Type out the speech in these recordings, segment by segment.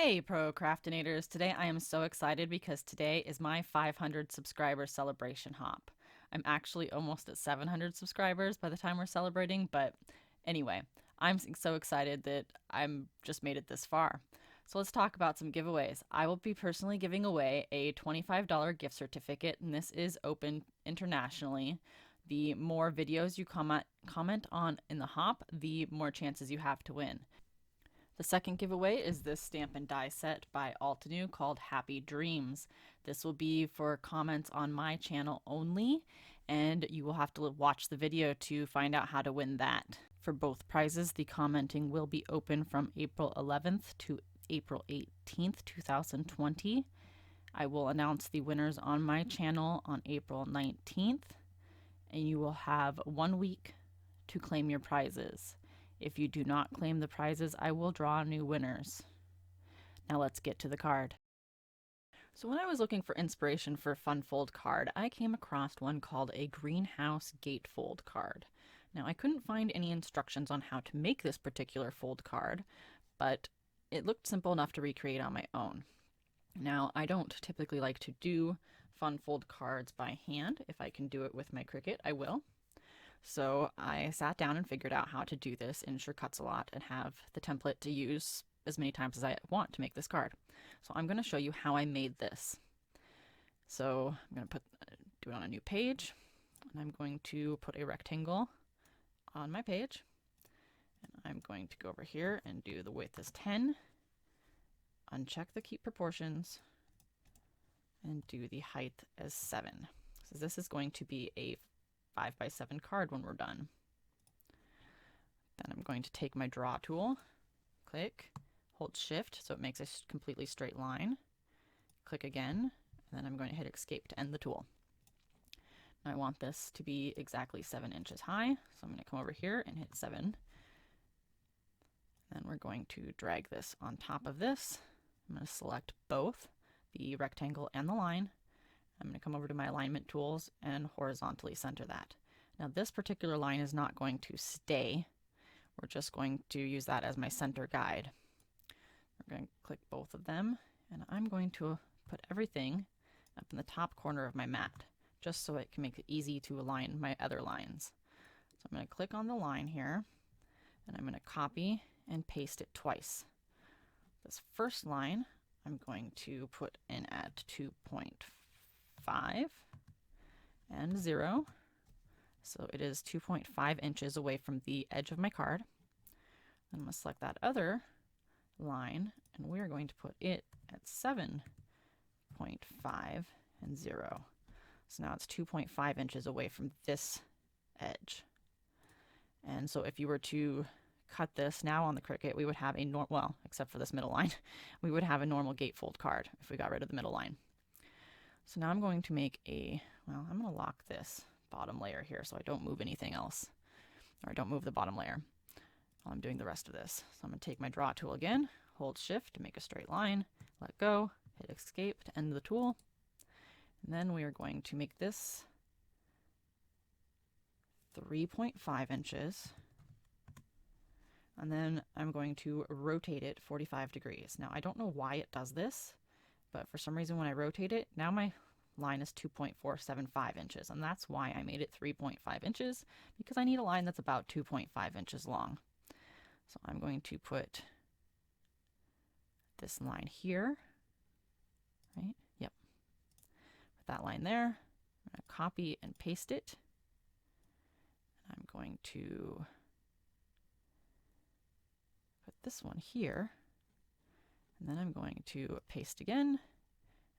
Hey Procraftinators! Today I am so excited because today is my 500 subscriber celebration hop. I'm actually almost at 700 subscribers by the time we're celebrating, but anyway, I'm so excited that I'm just made it this far. So let's talk about some giveaways. I will be personally giving away a $25 gift certificate, and this is open internationally. The more videos you comment on in the hop, the more chances you have to win. The second giveaway is this stamp and die set by Altenew called Happy Dreams. This will be for comments on my channel only, and you will have to watch the video to find out how to win that. For both prizes, the commenting will be open from April 11th to April 18th, 2020. I will announce the winners on my channel on April 19th, and you will have 1 week to claim your prizes. If you do not claim the prizes, I will draw new winners. Now let's get to the card. So when I was looking for inspiration for a fun fold card, I came across one called a Greenhouse Gatefold card. Now I couldn't find any instructions on how to make this particular fold card, but it looked simple enough to recreate on my own. Now I don't typically like to do fun fold cards by hand. If I can do it with my Cricut, I will. So I sat down and figured out how to do this in Sure-Cuts-A-Lot and have the template to use as many times as I want to make this card. So I'm going to show you how I made this. So I'm going to do it on a new page, and I'm going to put a rectangle on my page. And I'm going to go over here and do the width is 10, uncheck the keep proportions, and do the height as 7. So this is going to be a 5x7 card when we're done. Then I'm going to take my draw tool, click, hold shift so it makes a completely straight line, click again, and then I'm going to hit escape to end the tool. Now I want this to be exactly 7 inches high, so I'm going to come over here and hit 7. Then we're going to drag this on top of this. I'm going to select both the rectangle and the line. I'm going to come over to my alignment tools and horizontally center that. Now this particular line is not going to stay. We're just going to use that as my center guide. We're going to click both of them, and I'm going to put everything up in the top corner of my mat, just so it can make it easy to align my other lines. So I'm going to click on the line here, and I'm going to copy and paste it twice. This first line I'm going to put in at 2.5 and 0. So it is 2.5 inches away from the edge of my card. I'm going to select that other line, and we're going to put it at 7.5 and 0. So now it's 2.5 inches away from this edge. And so if you were to cut this now on the Cricut, we would have a well, except for this middle line, we would have a normal gatefold card if we got rid of the middle line. So now I'm going to make I'm going to lock this bottom layer here so I don't move anything else, or I don't move the bottom layer while I'm doing the rest of this. So I'm going to take my draw tool again, hold shift to make a straight line, let go, hit escape to end the tool, and then we are going to make this 3.5 inches, and then I'm going to rotate it 45 degrees. Now I don't know why it does this, but for some reason when I rotate it, now my line is 2.475 inches, and that's why I made it 3.5 inches, because I need a line that's about 2.5 inches long. So I'm going to put this line here, right? Yep. Put that line there. I'm going to copy and paste it. I'm going to put this one here, and then I'm going to paste again,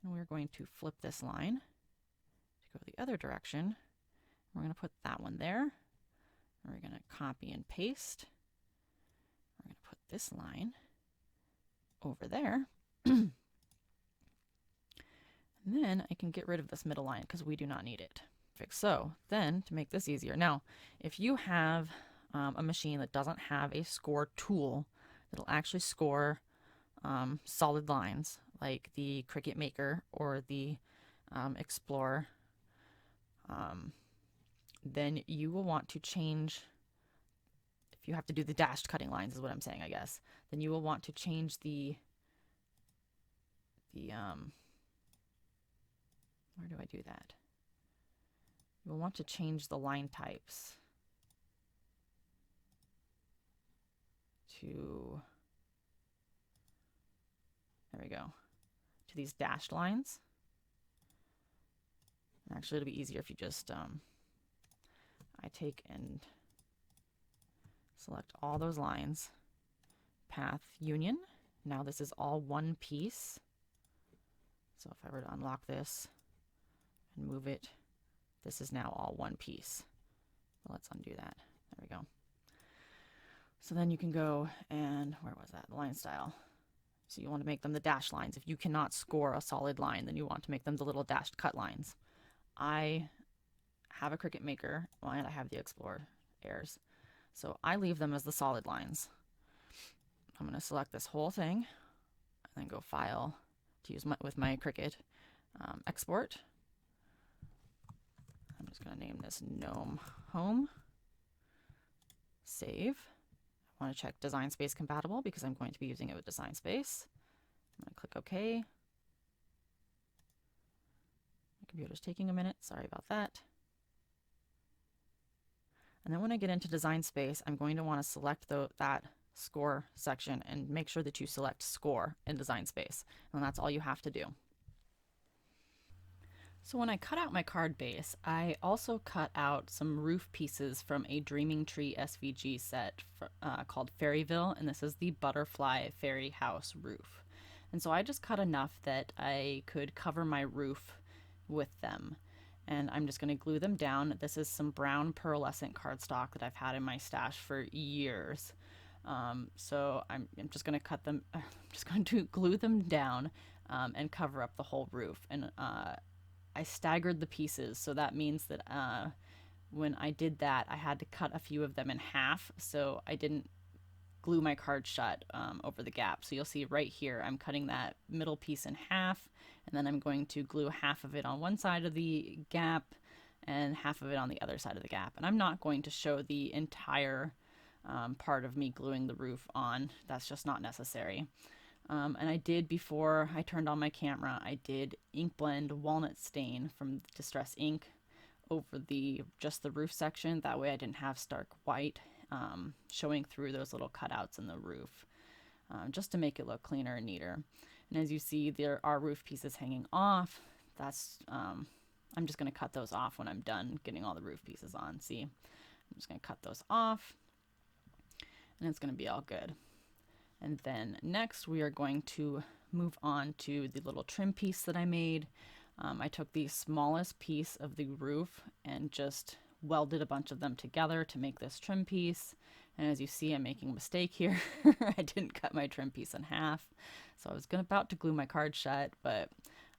and we're going to flip this line to go the other direction. We're going to put that one there, and we're going to copy and paste. We're going to put this line over there, and then I can get rid of this middle line because we do not need it. So then, to make this easier, now if you have a machine that doesn't have a score tool that'll actually score solid lines, like the Cricut Maker or the Explorer, then you will want to change, if you have to do the dashed cutting lines is what I'm saying, I guess, then you will want to change the the, where do I do that? You'll want to change the line types to, there we go, to these dashed lines. And actually, it'll be easier if you just, I take and select all those lines, path union. Now this is all one piece. So if I were to unlock this and move it, this is now all one piece. Well, let's undo that. There we go. So then you can go and, where was that? Line style. So you want to make them the dashed lines. If you cannot score a solid line, then you want to make them the little dashed cut lines. I have a Cricut Maker, and I have the Explorer Airs. So I leave them as the solid lines. I'm going to select this whole thing, and then go File to use with my Cricut, Export. I'm just going to name this Gnome Home. Save. I want to check Design Space compatible because I'm going to be using it with Design Space. I'm going to click OK. My computer's taking a minute. Sorry about that. And then when I get into Design Space, I'm going to want to select that Score section and make sure that you select Score in Design Space. And that's all you have to do. So when I cut out my card base, I also cut out some roof pieces from a Dreaming Tree SVG set called Fairyville, and this is the Butterfly Fairy House roof. And so I just cut enough that I could cover my roof with them. And I'm just going to glue them down. This is some brown pearlescent cardstock that I've had in my stash for years. So I'm just going to cut them, I'm just going to glue them down and cover up the whole roof. And I staggered the pieces, so that means that when I did that, I had to cut a few of them in half, so I didn't glue my card shut over the gap. So you'll see right here, I'm cutting that middle piece in half, and then I'm going to glue half of it on one side of the gap and half of it on the other side of the gap. And I'm not going to show the entire part of me gluing the roof on. That's just not necessary. And I did, before I turned on my camera, I did ink blend walnut stain from Distress Ink over just the roof section. That way I didn't have stark white showing through those little cutouts in the roof, just to make it look cleaner and neater. And as you see, there are roof pieces hanging off. That's I'm just going to cut those off when I'm done getting all the roof pieces on. See, I'm just going to cut those off, and it's going to be all good. And then next we are going to move on to the little trim piece that I made. I took the smallest piece of the roof and just welded a bunch of them together to make this trim piece. And as you see, I'm making a mistake here. I didn't cut my trim piece in half. So I was about to glue my card shut, but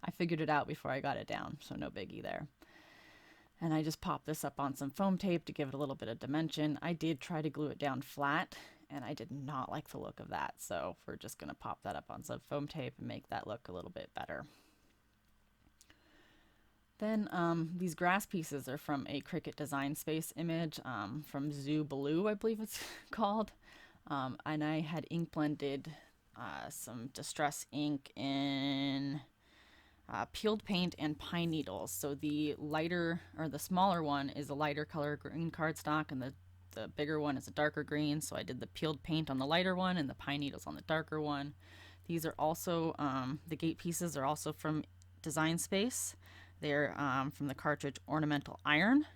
I figured it out before I got it down, so no biggie there. And I just popped this up on some foam tape to give it a little bit of dimension. I did try to glue it down flat, and I did not like the look of that. So we're just going to pop that up on some foam tape and make that look a little bit better. Then these grass pieces are from a Cricut Design Space image from Zoo Blue, I believe it's called. And I had ink blended some Distress ink in peeled paint and pine needles. So the lighter, or the smaller one, is a lighter color green cardstock, and the bigger one is a darker green. So I did the peeled paint on the lighter one and the pine needles on the darker one. These are also, the gate pieces are also from Design Space. They're from the cartridge Ornamental Iron.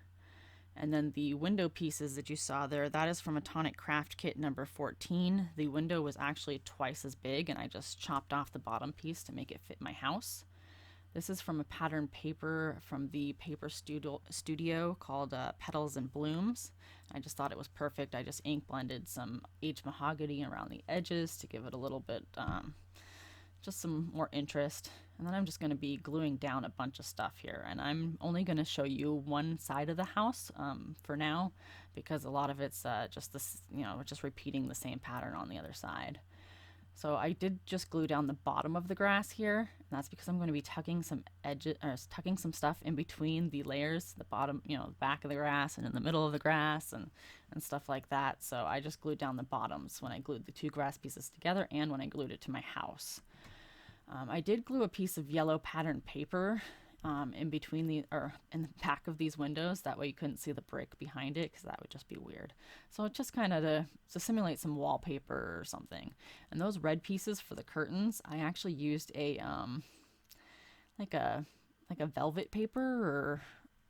And then the window pieces that you saw there, that is from Atomic Craft Kit number 14. The window was actually twice as big, and I just chopped off the bottom piece to make it fit my house. This is from a pattern paper from the paper studio called Petals and Blooms. I just thought it was perfect. I just ink blended some aged mahogany around the edges to give it a little bit, just some more interest. And then I'm just going to be gluing down a bunch of stuff here. And I'm only going to show you one side of the house for now, because a lot of it's just this, just repeating the same pattern on the other side. So I did just glue down the bottom of the grass here, and that's because I'm going to be tucking some edges, or tucking some stuff in between the layers, the bottom, the back of the grass and in the middle of the grass and stuff like that. So I just glued down the bottoms when I glued the two grass pieces together and when I glued it to my house. I did glue a piece of yellow patterned paper in between or in the back of these windows. That way you couldn't see the brick behind it because that would just be weird. So it just kind of to simulate some wallpaper or something. And those red pieces for the curtains, I actually used a like a like a velvet paper, or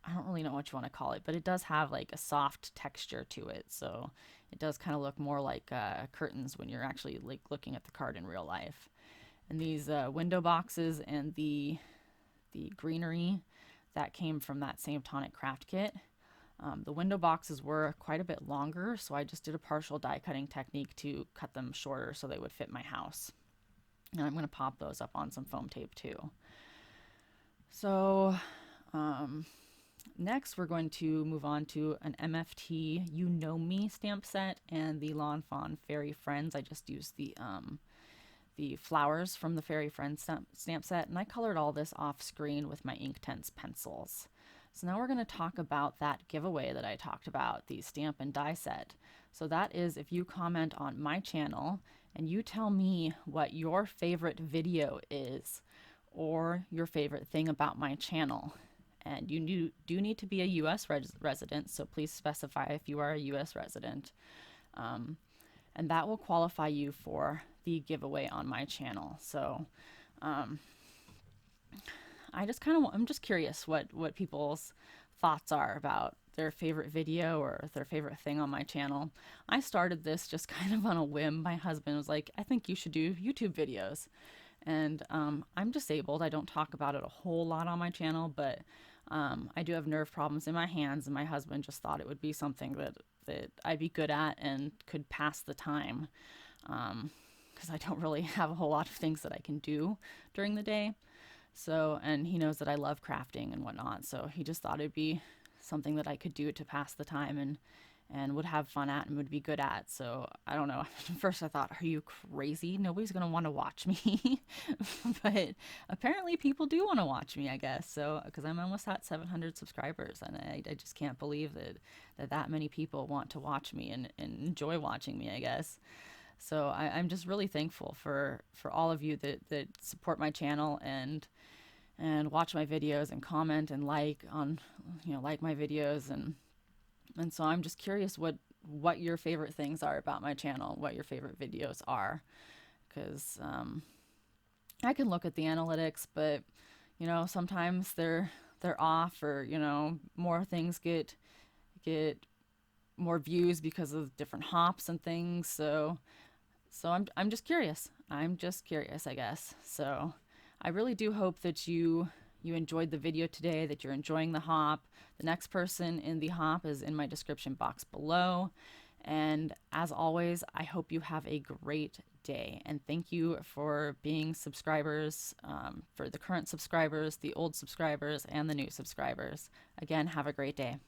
I don't really know what you want to call it, but it does have like a soft texture to it. So it does kind of look more like curtains when you're actually like looking at the card in real life. And these window boxes and the greenery that came from that same tonic craft kit. The window boxes were quite a bit longer, so I just did a partial die cutting technique to cut them shorter so they would fit my house. And I'm going to pop those up on some foam tape too. So next we're going to move on to an MFT You Know Me stamp set and the Lawn Fawn Fairy Friends. I just used the flowers from the Fairy Friends stamp set, and I colored all this off screen with my Inktense pencils. So now we're going to talk about that giveaway that I talked about, the stamp and die set. So that is if you comment on my channel and you tell me what your favorite video is or your favorite thing about my channel. And you do need to be a U.S. resident, so please specify if you are a U.S. resident. And that will qualify you for the giveaway on my channel. So I'm just curious what people's thoughts are about their favorite video or their favorite thing on my channel. I started this just kind of on a whim. My husband was like, I think you should do YouTube videos. And I'm disabled. I don't talk about it a whole lot on my channel, but I do have nerve problems in my hands, and my husband just thought it would be something that I'd be good at and could pass the time, because I don't really have a whole lot of things that I can do during the day. So, and he knows that I love crafting and whatnot, so he just thought it'd be something that I could do to pass the time and would have fun at and would be good at. So I don't know. At first I thought, are you crazy? Nobody's going to want to watch me. But apparently people do want to watch me, I guess. So, because I'm almost at 700 subscribers, and I just can't believe that many people want to watch me and enjoy watching me, I guess. So I'm just really thankful for all of you that support my channel and watch my videos and comment and like my videos. And so I'm just curious what your favorite things are about my channel, what your favorite videos are, because I can look at the analytics, but sometimes they're off, or more things get more views because of different hops and things. So I'm just curious. I'm just curious, I guess. So I really do hope that you enjoyed the video today, that you're enjoying the hop. The next person in the hop is in my description box below. And as always, I hope you have a great day. And thank you for being subscribers, for the current subscribers, the old subscribers, and the new subscribers. Again, have a great day.